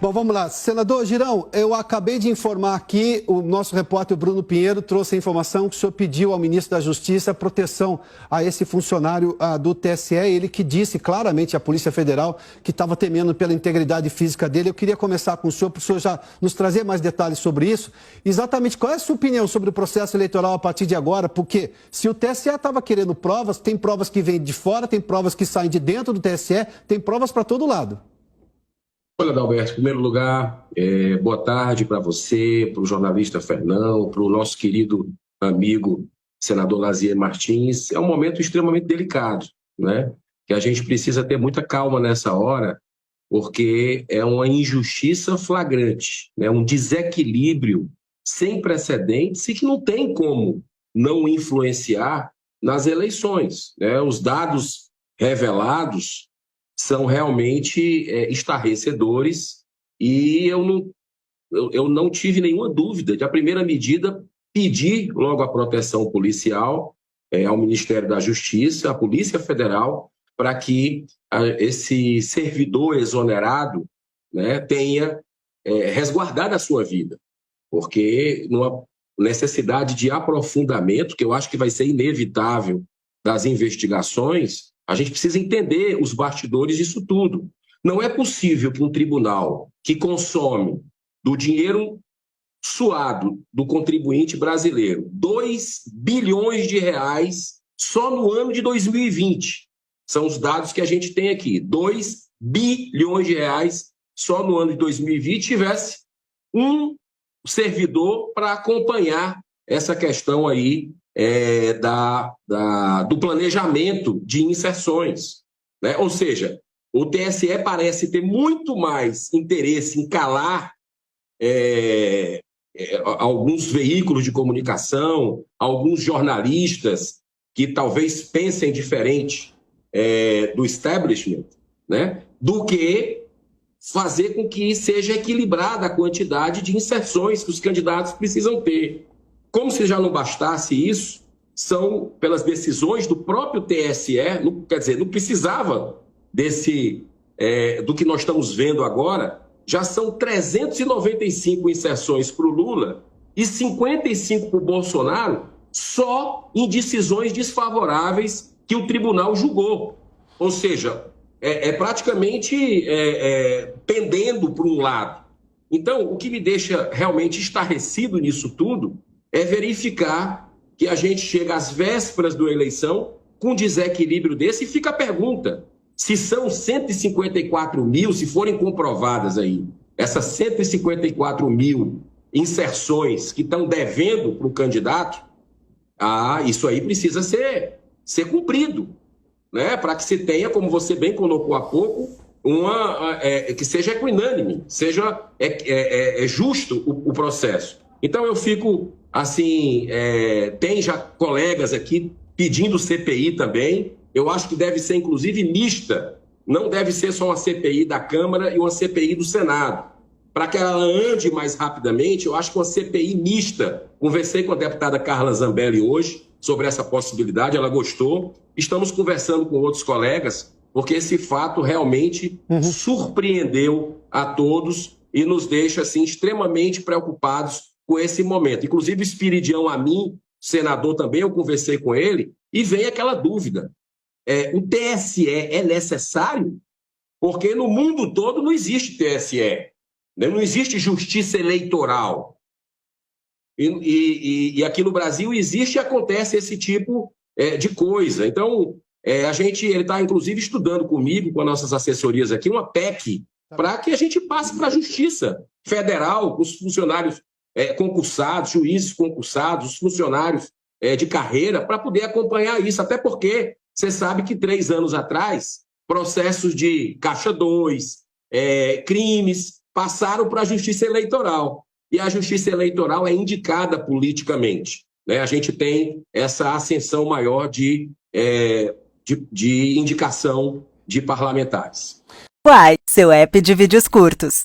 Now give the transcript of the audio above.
Bom, vamos lá. Senador Girão, eu acabei de informar aqui, o nosso repórter Bruno Pinheiro trouxe a informação que o senhor pediu ao ministro da Justiça proteção a esse funcionário do TSE, ele que disse claramente à Polícia Federal que estava temendo pela integridade física dele. Eu queria começar com o senhor, para o senhor já nos trazer mais detalhes sobre isso. Exatamente qual é a sua opinião sobre o processo eleitoral a partir de agora? Porque se o TSE estava querendo provas, tem provas que vêm de fora, tem provas que saem de dentro do TSE, tem provas para todo lado. Olha, Adalberto, em primeiro lugar, boa tarde para você, para o jornalista Fernão, para o nosso querido amigo senador Lazier Martins. É um momento extremamente delicado, né? Que a gente precisa ter muita calma nessa hora, porque é uma injustiça flagrante, né? Um desequilíbrio sem precedentes e que não tem como não influenciar nas eleições, né? Os dados revelados são realmente estarrecedores e eu não tive nenhuma dúvida de a primeira medida pedir logo a proteção policial ao Ministério da Justiça, à Polícia Federal, para que esse servidor exonerado, né, tenha resguardado a sua vida, porque numa necessidade de aprofundamento, que eu acho que vai ser inevitável das investigações, a gente precisa entender os bastidores disso tudo. Não é possível que um tribunal que consome do dinheiro suado do contribuinte brasileiro 2 bilhões de reais só no ano de 2020. São os dados que a gente tem aqui. 2 bilhões de reais só no ano de 2020 tivesse um servidor para acompanhar essa questão aí do planejamento de inserções, né? Ou seja, o TSE parece ter muito mais interesse em calar alguns veículos de comunicação, alguns jornalistas que talvez pensem diferente do establishment, né? Do que fazer com que seja equilibrada a quantidade de inserções que os candidatos precisam ter. Como se já não bastasse isso, são pelas decisões do próprio TSE, quer dizer, não precisava do que nós estamos vendo agora, já são 395 inserções para o Lula e 55 para o Bolsonaro, só em decisões desfavoráveis que o tribunal julgou. Ou seja, praticamente pendendo para um lado. Então, o que me deixa realmente estarrecido nisso tudo é verificar que a gente chega às vésperas da eleição com um desequilíbrio desse e fica a pergunta, se são 154 mil, se forem comprovadas aí, essas 154 mil inserções que estão devendo para o candidato, isso aí precisa ser cumprido, né? Para que se tenha, como você bem colocou há pouco, que seja equinânime, seja justo o processo. Então eu fico assim, tem já colegas aqui pedindo CPI também, eu acho que deve ser inclusive mista, não deve ser só uma CPI da Câmara e uma CPI do Senado. Para que ela ande mais rapidamente, eu acho que uma CPI mista, conversei com a deputada Carla Zambelli hoje sobre essa possibilidade, ela gostou, estamos conversando com outros colegas, porque esse fato realmente surpreendeu a todos e nos deixa assim, extremamente preocupados com esse momento. Inclusive, o Espiridião, a mim, senador também, eu conversei com ele, e vem aquela dúvida. O TSE é necessário? Porque no mundo todo não existe TSE, né? Não existe justiça eleitoral. E aqui no Brasil existe e acontece esse tipo de coisa. Então, ele está, inclusive, estudando comigo, com as nossas assessorias aqui, uma PEC, para que a gente passe para a Justiça Federal, os funcionários concursados, juízes concursados, os funcionários de carreira, para poder acompanhar isso. Até porque você sabe que 3 anos atrás, processos de Caixa 2, crimes, passaram para a Justiça Eleitoral. E a Justiça Eleitoral é indicada politicamente, né? A gente tem essa ascensão maior de indicação de parlamentares. Uai, seu app de vídeos curtos.